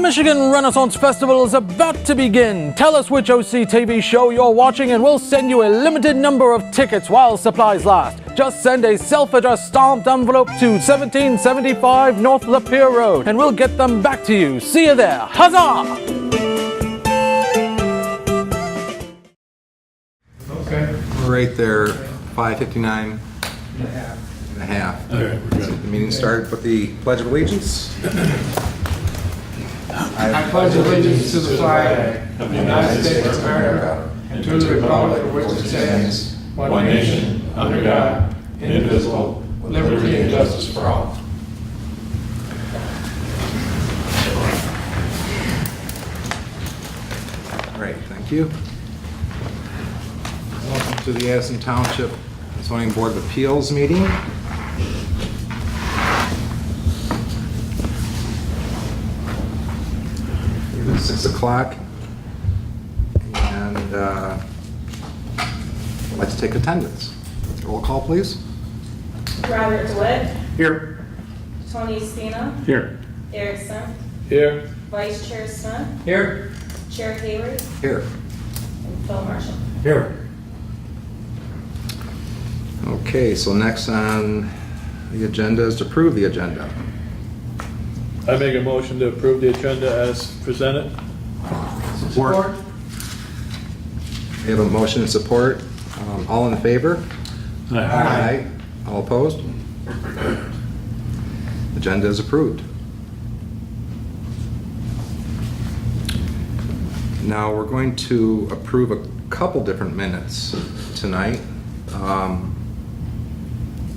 Michigan Renaissance Festival is about to begin. Tell us which OC TV show you're watching and we'll send you a limited number of tickets while supplies last. Just send a self-addressed stamped envelope to 1775 North Lapeer Road and we'll get them back to you. See you there. Huzzah! Okay. We're right there, 5:59 and a half. All right, we're good. The meeting started with the Pledge of Allegiance. I pledge allegiance to the flag of the United States of America and to the republic for which it stands, one nation, under God, indivisible, with liberty and justice for all. Great, thank you. Welcome to the Addison Township Zoning Board of Appeals meeting. It is 6 o'clock, and I'd like to take attendance. Roll call, please. Robert DeWitt. Here. Tony Spina. Here. Addison. Here. Vice Chair Smith. Here. Chair Hayward. Here. And Phil Marshall. Here. Okay, so next on the agenda is to approve the agenda. I make a motion to approve the agenda as presented. Support. We have a motion and support. All in favor? Aye. All opposed? Agenda is approved. Now we're going to approve a couple different minutes tonight.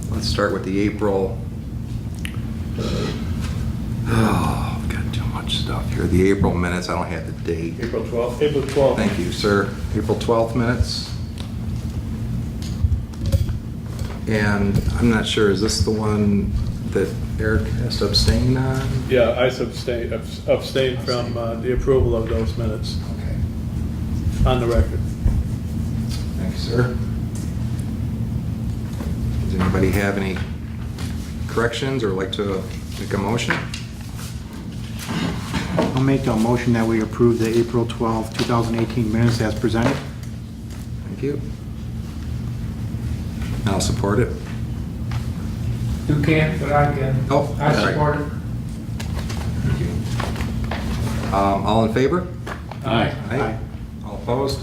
Let's start with the April. Oh, I've got too much stuff here. The April minutes, I don't have the date. April 12th. April 12th. Thank you, sir. April 12th minutes. And I'm not sure, is this the one that Eric has to abstain on? Yeah, I abstain from the approval of those minutes Okay. on the record. Thank you, sir. Does anybody have any corrections or like to make a motion? I'll make a motion that we approve the April 12, 2018 minutes as presented. Thank you. I'll support it. You can't, but I can. Oh, I sorry. support it. Thank you. All in favor? Aye. Aye. All opposed?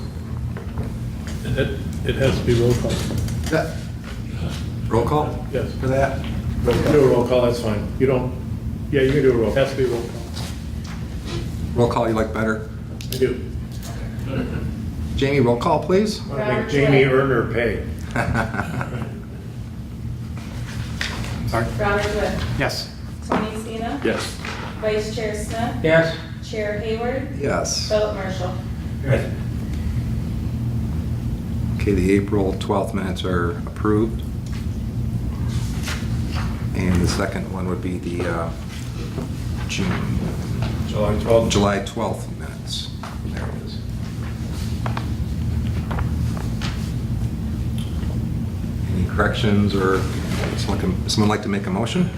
It has to be roll call. Yeah. Roll call? Yes. For that? You can do a roll call, that's fine. You don't, yeah, you can do a roll. Has to be roll call. Roll call you like better? I do. Jamie, roll call, please. Want to make Jamie earn her pay. Sorry? Robert DeWitt. Yes. Tony Spina. Yes. Vice Chair Smith. Yes. Chair Hayward. Yes. Philip Marshall. Yes. Okay, the April 12th minutes are approved. And the second one would be the July 12th. July 12th minutes. There it is. Any corrections or someone like to make a motion?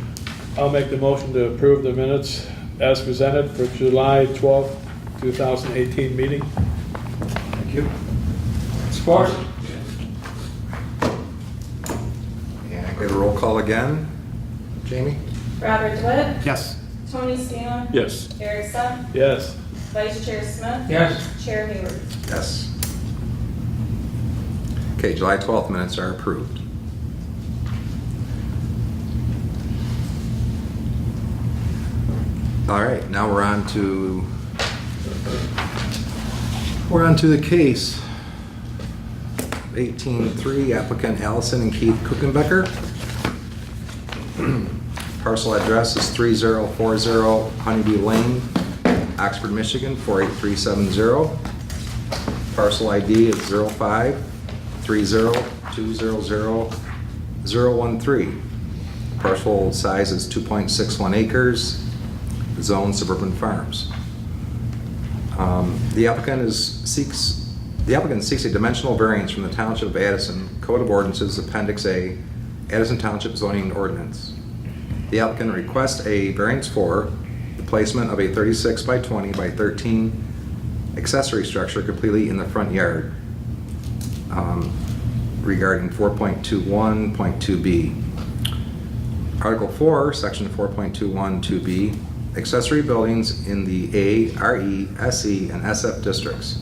I'll make the motion to approve the minutes as presented for July 12th, 2018 meeting. Thank you. Support. And I get a roll call again. Jamie? Robert DeWitt. Yes. Tony Spina. Yes. Addison. Yes. Vice Chair Smith. Yes. Chair Hayward. Yes. Okay, July 12th minutes are approved. All right, now we're on to the case. 18-3, applicant Allison and Keith Kuchenbecker. Parcel address is 3040 Honeybee Lane, Oxford, Michigan 48370. Parcel ID is 0530200013. Parcel size is 2.61 acres. Zone suburban farms. The applicant seeks a dimensional variance from the Township of Addison Code of Ordinances Appendix A, Addison Township zoning ordinance. The applicant requests a variance for the placement of a 36 by 20 by 13 accessory structure completely in the front yard. Regarding 4.21.2b. Article 4, Section 4.212b, accessory buildings in the A, RE, SE, and SF districts.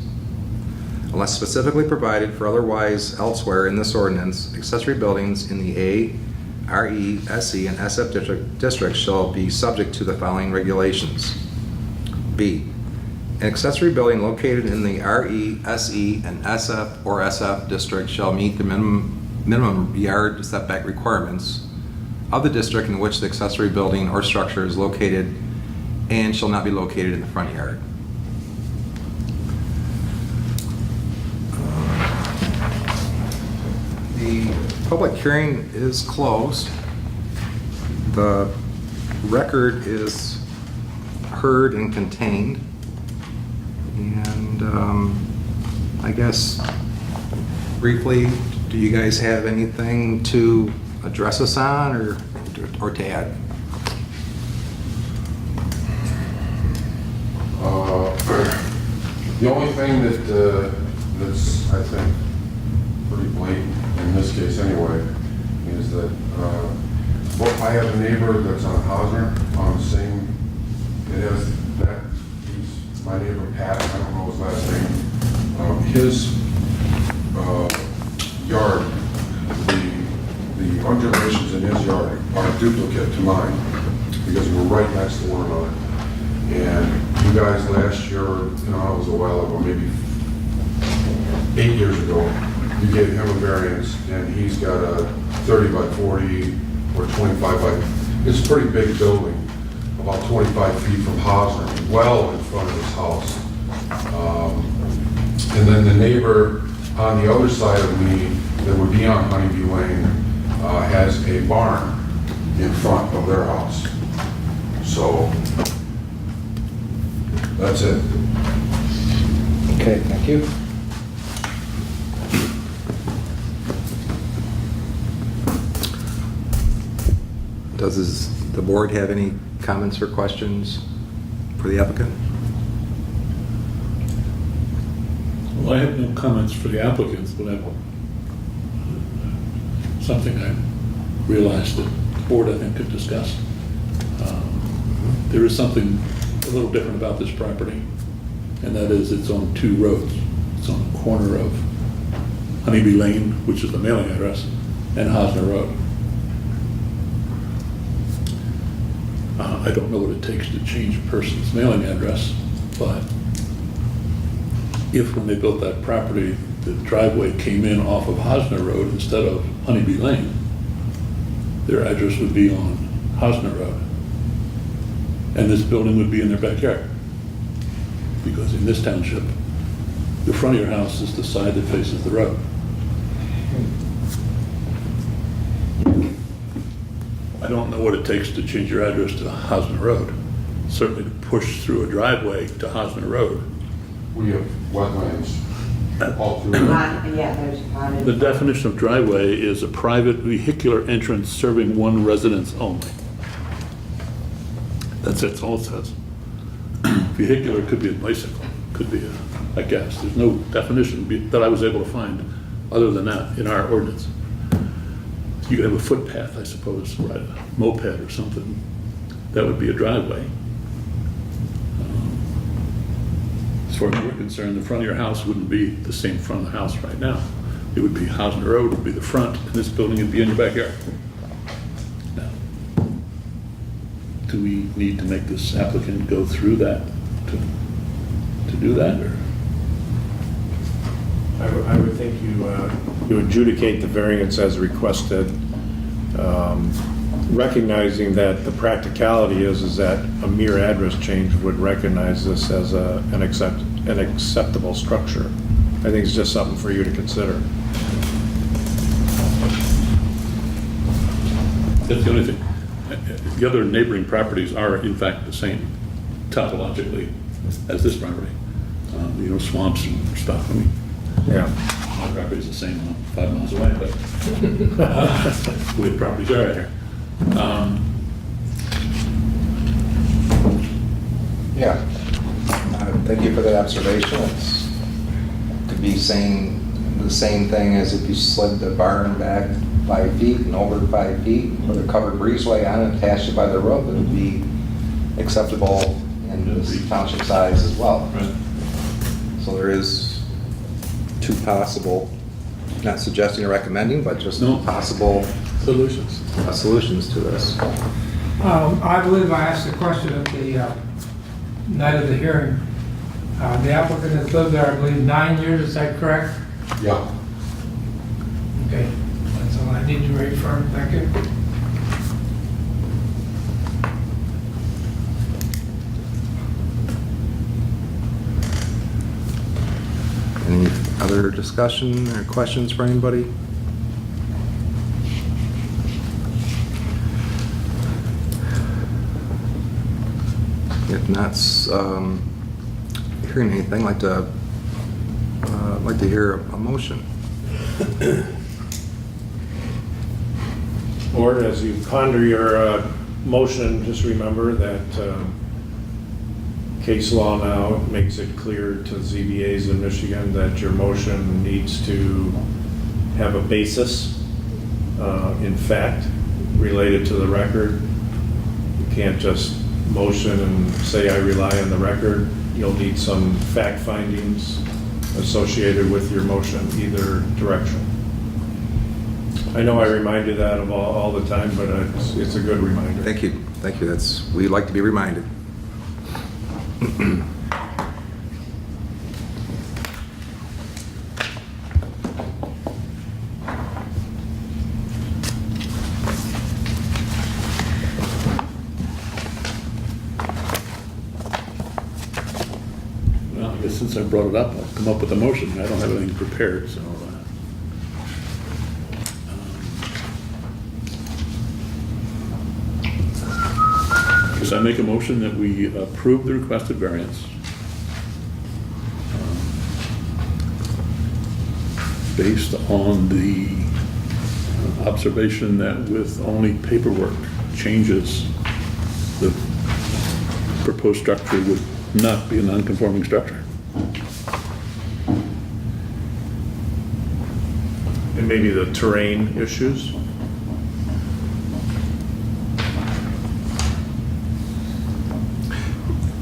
Unless specifically provided for otherwise elsewhere in this ordinance, accessory buildings in the A, RE, SE, and SF districts shall be subject to the following regulations. B. An accessory building located in the RE, SE, and SF or SF district shall meet the minimum yard setback requirements of the district in which the accessory building or structure is located and shall not be located in the front yard. The public hearing is closed. The record is heard and contained. And I guess briefly, do you guys have anything to address us on or to add? The only thing that's, I think, pretty blatant, in this case anyway, is that I have a neighbor that's on Hosner, on the same, it has that, he's my neighbor Pat, I don't know his last name. His yard, the undulations in his yard are duplicate to mine, because we're right next to one another. And you guys last year, it was a while ago, maybe 8 years ago, you gave him a variance, and he's got a 30 by 40 or 25 by, it's a pretty big building, about 25 feet from Hosner, well in front of his house. And then the neighbor on the other side of me that would be on Honeybee Lane has a barn in front of their house. So that's it. Okay, thank you. Does the board have any comments or questions for the applicant? Well, I have no comments for the applicants, but I have something I realized that the board, I think, could discuss. There is something a little different about this property, and that is it's on two roads. It's on the corner of Honeybee Lane, which is the mailing address, and Hosner Road. I don't know what it takes to change a person's mailing address, but if when they built that property, the driveway came in off of Hosner Road instead of Honeybee Lane, their address would be on Hosner Road. And this building would be in their backyard. Because in this township, the front of your house is the side that faces the road. I don't know what it takes to change your address to Hosner Road. Certainly to push through a driveway to Hosner Road. We have wetlands all through it. Yeah, there's potted. The definition of driveway is a private vehicular entrance serving one residence only. That's all it says. Vehicular could be a bicycle, could be I guess. There's no definition that I was able to find other than that in our ordinance. You could have a footpath, I suppose, or a moped or something. That would be a driveway. As far as we're concerned, the front of your house wouldn't be the same front of the house right now. It would be Hosner Road would be the front, and this building would be in your backyard. Now, do we need to make this applicant go through that to do that, or? I would think you adjudicate the variance as requested, recognizing that the practicality is that a mere address change would recognize this as an acceptable structure. I think it's just something for you to consider. That's the only thing. The other neighboring properties are in fact the same topologically as this property. Swamps and stuff. I mean, Yeah. my property is the same 5 miles away, but we have properties are right here. Yeah. Thank you for that observation. It's, could be saying the same thing as if you slid the barn back 5 feet and over 5 feet, put a covered breezeway on it, attached it by the roof, it would be acceptable in this township size as well. Right. So there is two possible, not suggesting or recommending, but just No. possible Solutions. solutions to this. I believe I asked the question at the night of the hearing. The applicant has lived there, I believe, 9 years, is that correct? Yeah. Okay, that's all I need to reaffirm, thank you. Any other discussion or questions for anybody? If not, hearing anything, I'd like to hear a motion. Or as you ponder your motion, just remember that case law now makes it clear to ZBAs in Michigan that your motion needs to have a basis in fact related to the record. You can't just motion and say I rely on the record. You'll need some fact findings associated with your motion, either direction. I know I remind you that of all the time, but it's a good reminder. Thank you. Thank you. We like to be reminded. Well, I guess since I brought it up, I'll come up with a motion. I don't have anything prepared, so. Guess I make a motion that we approve the requested variance based on the observation that with only paperwork changes, the proposed structure would not be a non-conforming structure. And maybe the terrain issues.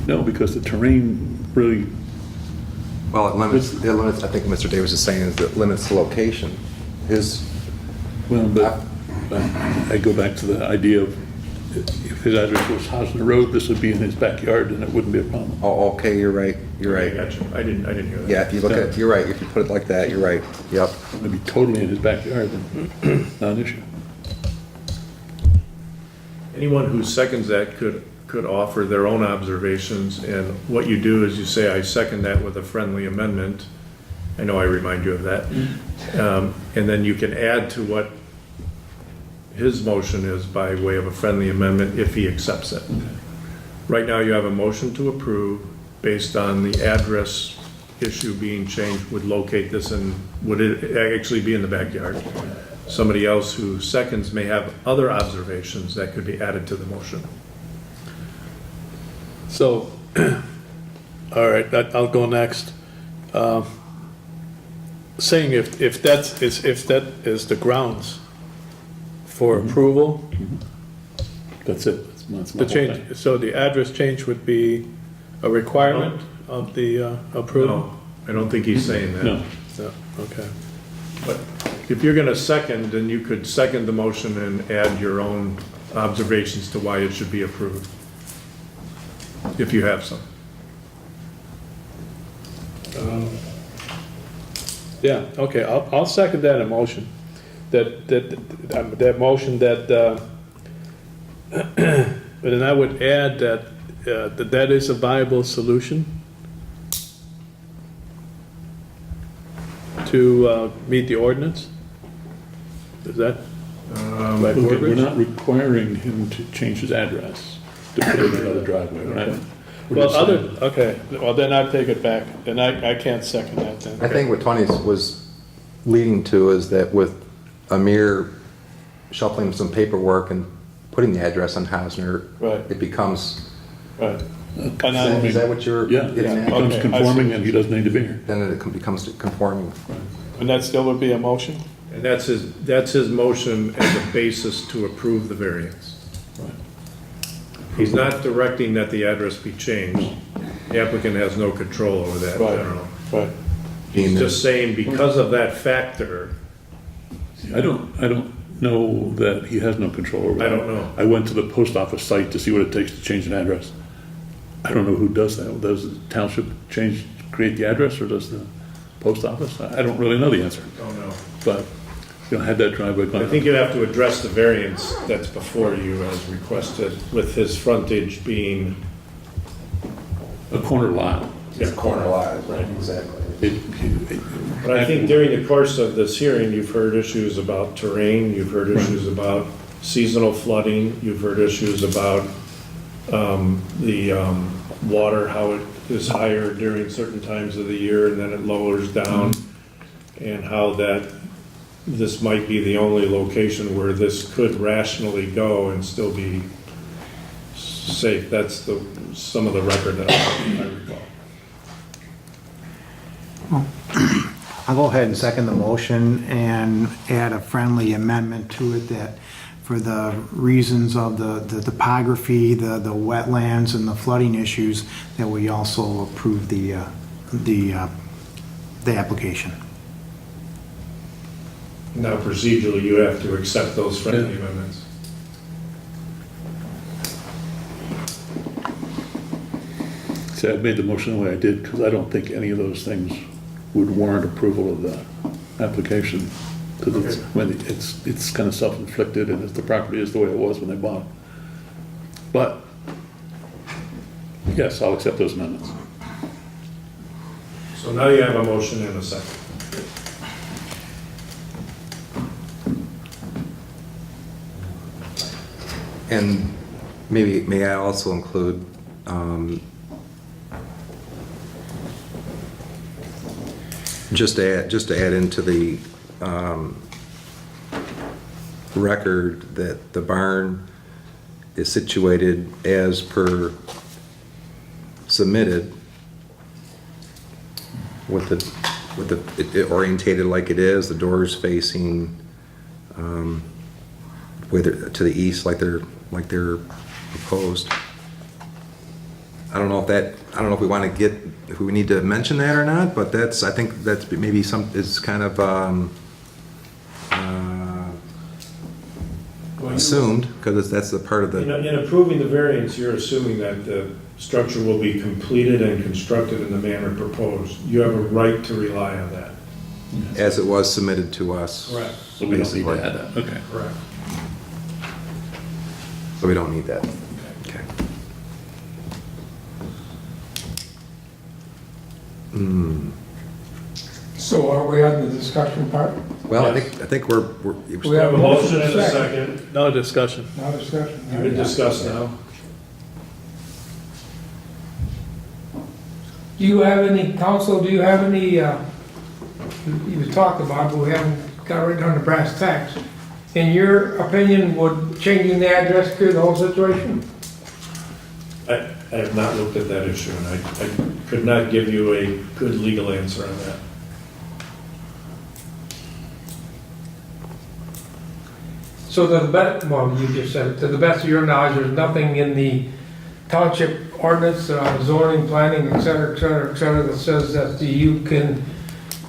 No, because the terrain really, Well, it limits, I think Mr. Davis is saying is that it limits the location. well, but I go back to the idea of if his address was Hosner Road, this would be in his backyard and it wouldn't be a problem. Oh, okay, you're right. You're I right. got you. I didn't hear that. Yeah, if you look at, you're right. If you put it like that, you're right. Yep. It'd be totally in his backyard, then not an issue. Anyone who seconds that could offer their own observations, and what you do is you say, I second that with a friendly amendment. I know I remind you of that. And then you can add to what his motion is by way of a friendly amendment if he accepts it. Right now, you have a motion to approve based on the address issue being changed would locate this in, would it actually be in the backyard? Somebody else who seconds may have other observations that could be added to the motion. So, all right, I'll go next. Saying if that is the grounds for approval, That's it. That's my The whole thing. change, so the address change would be a requirement of the approval? No, I don't think he's saying that. No. No, okay. But if you're gonna second, then you could second the motion and add your own observations to why it should be approved. If you have some. Yeah, okay, I'll second that motion. That motion that, but then I would add that is a viable solution to meet the ordinance? Is that right Okay, we're verbiage? not requiring him to change his address to put in another driveway, right? We're Well, just saying- okay, well, then I take it back, then I can't second that then. I think what Tony was leading to is that with a mere shuffling some paperwork and putting the address on Hausner, Right. it becomes Right, Is that what you're Yeah, getting at? becomes Okay, I conforming see. and he doesn't need to be here. Then it becomes conforming. And that still would be a motion? And that's his motion as a basis to approve the variance. Right. He's not directing that the address be changed. The applicant has no control over that in Right. general. Right. He's just saying because of that factor, I don't know that he has no control over I that. don't know. I went to the post office site to see what it takes to change an address. I don't know who does that. Does the township create the address, or does the post office? I don't really know the answer, don't know. but, had that driveway I gone. think you have to address the variance that's before you as requested, with his frontage being. A corner lot. Yeah, corner lot. Right, exactly. But I think during the course of this hearing, you've heard issues about terrain, you've heard issues about seasonal flooding, you've heard issues about the water, how it is higher during certain times of the year and then it lowers down, and how that this might be the only location where this could rationally go and still be safe. That's some of the record that I recall. I'll go ahead and second the motion and add a friendly amendment to it that for the reasons of the topography, the wetlands and the flooding issues, that we also approve the application. Now procedurally, you have to accept those friendly amendments. See, I made the motion the way I did because I don't think any of those things would warrant approval of the application. Because it's kind of self-inflicted and the property is the way it was when they bought it. But, yes, I'll accept those amendments. So now you have a motion and a second. And may I also include, just to add into the record that the barn is situated as per submitted with it orientated like it is, the doors facing whether to the east like they're proposed. I don't know if we want to if we need to mention that or not, but I think that's maybe it's kind of assumed, because that's the part of the. In approving the variance, you're assuming that the structure will be completed and constructed in the manner proposed. You have a right to rely on that. As it was submitted to us. Correct. So we don't need to add that, okay. Correct. So we don't need that. Okay. So are we on the discussion part? Well, Yes. I think we're We have A motion and a second. No discussion. Now discussion. You can discuss now. Do you have any, council, do you have any, you talked about, but we haven't got right down to brass tacks. In your opinion, would changing the address cure the whole situation? I have not looked at that issue, and I could not give you a good legal answer on that. So well, you just said, it, to the best of your knowledge, there's nothing in the township ordinance, zoning, planning, et cetera, et cetera, et cetera, that says that you can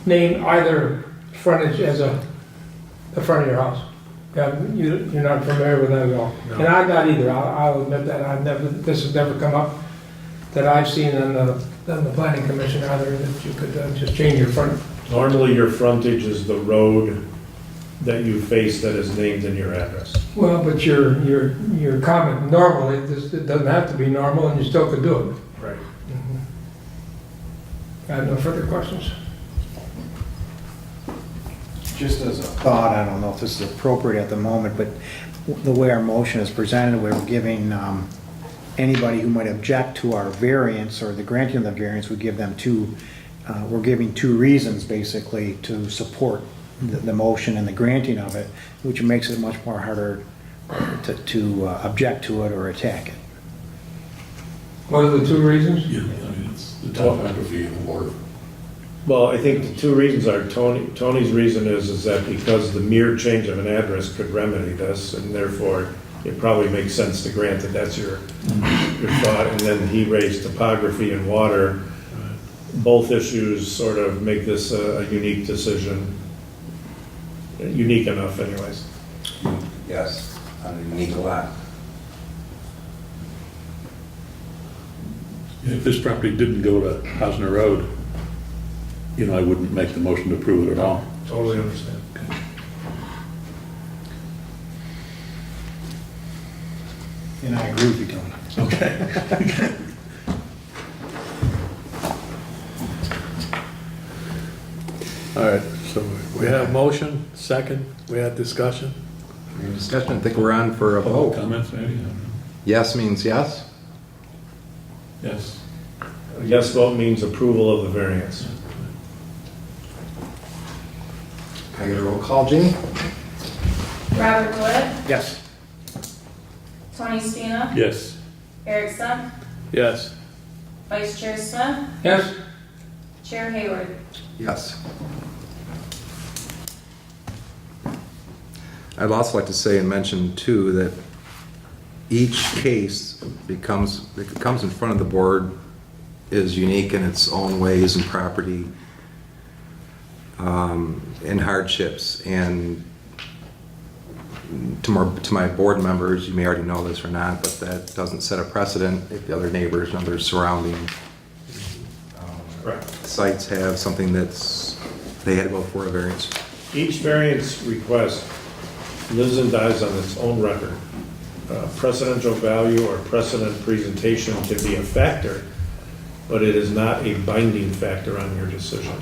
name either frontage as the front of your house. You're not familiar with that at all? No. And I'm not either, I'll admit that, this has never come up that I've seen in the planning commission either, that you could just change your front. Normally, your frontage is the road that you face that is named in your address. Well, but your comment, normally, it doesn't have to be normal, and you still could do it. Right. I have no further questions. Just as a thought, I don't know if this is appropriate at the moment, but the way our motion is presented, we're giving anybody who might object to our variance or the granting of the variance, we give them we're giving two reasons basically to support the motion and the granting of it, which makes it much more harder to object to it or attack it. What are the two reasons? Yeah, I mean, it's the topography of the water. Well, I think the two reasons are, Tony's reason is that because the mere change of an address could remedy this, and therefore it probably makes sense to grant that that's your thought, and then he raised topography and water. Both issues sort of make this a unique decision, unique enough anyways. Yes, on a unique lot. If this property didn't go to Hosner Road, I wouldn't make the motion to approve it at all. Totally understand. And I agree with you, Tony. Okay. All right, so we have motion, second, we had discussion. Any discussion? I think we're on for a vote. Comments, maybe? I don't know. Yes means yes. Yes. A yes vote means approval of the variance. Can I get a roll call, Jeannie? Robert DeWitt, Yes. Tony Spina, Yes. Eric Stempf, Yes. Vice Chair Smith, Yes? Chair Hayward. Yes. I'd also like to say and mention too that each case that comes in front of the board is unique in its own ways and property and hardships. And to my board members, you may already know this or not, but that doesn't set a precedent if the other neighbors and other surrounding sites have something they had to go for a variance. Each variance request lives and dies on its own record. Precedential value or precedent presentation can be a factor, but it is not a binding factor on your decision.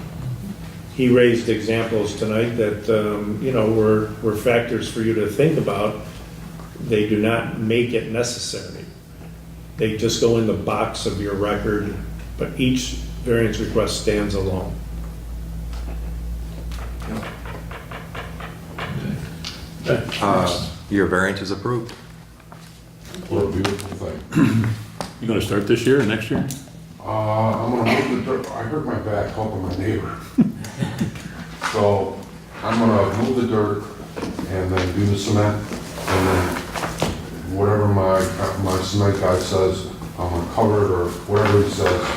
He raised examples tonight that, were factors for you to think about. They do not make it necessary. They just go in the box of your record, but each variance request stands alone. Your variance is approved. What a beautiful thing. You gonna start this year or next year? I'm gonna move the dirt, I hurt my back helping my neighbor. So, I'm gonna move the dirt and then do the cement, and then whatever my cement guy says, I'm gonna cover it or whatever he says,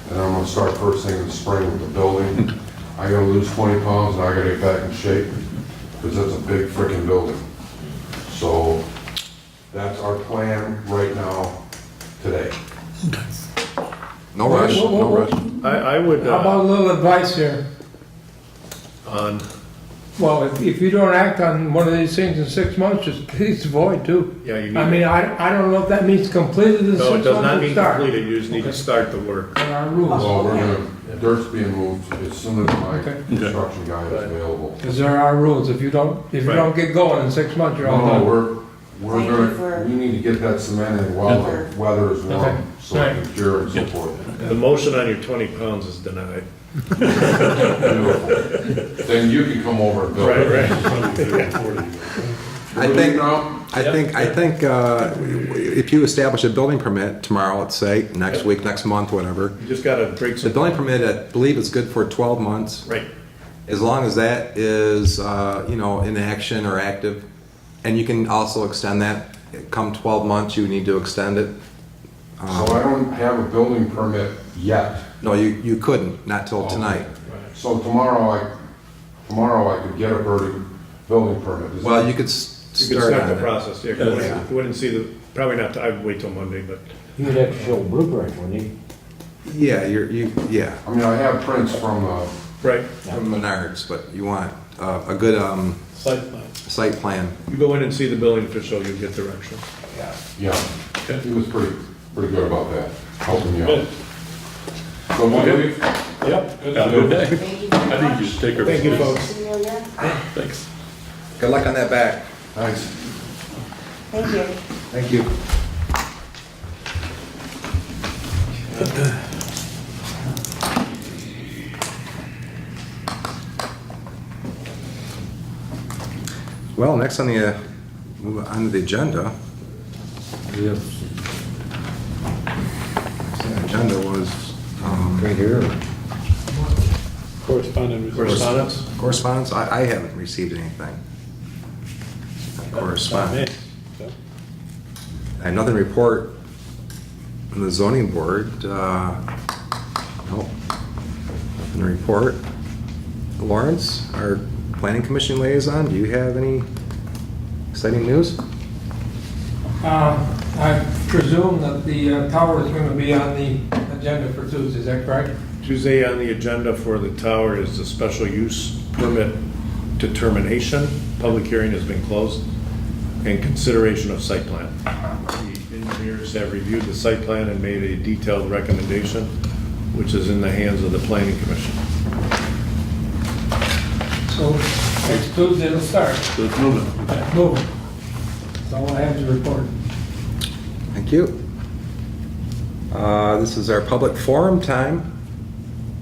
and I'm gonna start first thing in the spring with the building. I gotta lose 20 pounds and I gotta get back in shape, because that's a big freaking building. So, that's our plan right now, today. No rush, no rush. I would, How about a little advice here? on, Well, if you don't act on one of these things in 6 months, just please avoid too. yeah, you need. I mean, I don't know if that means completed in 6 No, it months does not or mean start. completed, you just need to start the work. On our rules. Well, dirt's being moved as soon as my Okay. construction guy is available. Because there are rules, if you don't get going in 6 months, you're all No, done. we're Thank you gonna, for- we need to get that cement in while the weather is Okay. warm, so it Right. can cure and so forth. The motion on your 20 pounds is denied. Beautiful. Then you can come over and build it. Right. I think if you establish a building permit tomorrow, let's say, next week, next month, whatever, You just gotta break the some. building permit, I believe, is good for 12 months. Right. As long as that is, in action or active. And you can also extend that. Come 12 months, you need to extend it. So I don't have a building permit yet. No, you couldn't, not till tonight. So tomorrow I could get a building permit. Is Well, that- you could You can start start on the it. process, yeah. You wouldn't see the, probably not, I'd wait till Monday, but. You'd have to show a blueprint, wouldn't you? Yeah, yeah, I mean, I have prints from, Right. from Menards, but you want a good Site plan. site plan. You go in and see the building official, you'll get direction. yeah, he was pretty good about that, helping me out. Good. So we leave? Yep. Have a good day. Thank you I very think much. you should take her. Thank you, folks. Thanks. Good luck on that back. Thanks. Thank you. Thank you. Well, next on the move on to the agenda, we have Right here. Correspondence? Correspondence, I haven't received anything. Correspondence. I have nothing to report from the zoning board. Nope. Nothing to report. Lawrence, our planning commission liaison, do you have any exciting news? I presume that the tower is going to be on the agenda for Tuesday, is that correct? Tuesday on the agenda for the tower is the special use permit determination. Public hearing has been closed, and consideration of site plan. The engineers have reviewed the site plan and made a detailed recommendation, which is in the hands of the planning commission. So next Tuesday it'll start. So it's moving. Moving. That's all I have to report. Thank you. This is our public forum time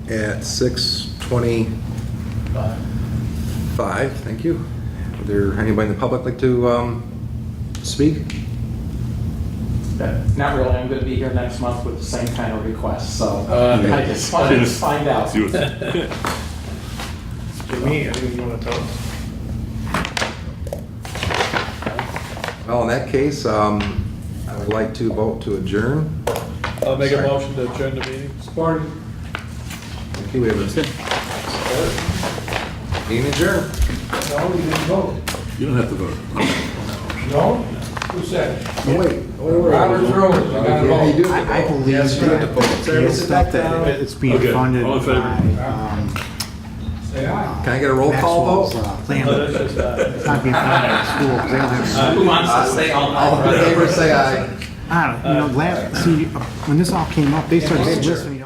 at 6:25. Thank you. Would there anybody in the public like to speak? Not really, I'm gonna be here next month with the same kind of request, so I just wanted to find out. See what's- Jimmy, anything you want to tell us? Well, in that case, I would like to vote to adjourn. I'll make a Sorry. motion to adjourn the meeting. Support. Thank you, we have a meeting adjourned. No, you didn't vote. You don't have to vote. No? Who said? Oh, wait. Robert's rules, you gotta Yeah, you vote. do. I believe Yes, you have to vote. Sarah, the sit stuff back down. that it's being Okay, funded all in favor? by, Say aye. Can I get a roll call Maxwell's, vote? plan. Oh, that's just, It's not being funded by the school, 'cause they don't have. Who wants to stay all All night? in favor, say aye. I don't know, see, when this all came up, they started soliciting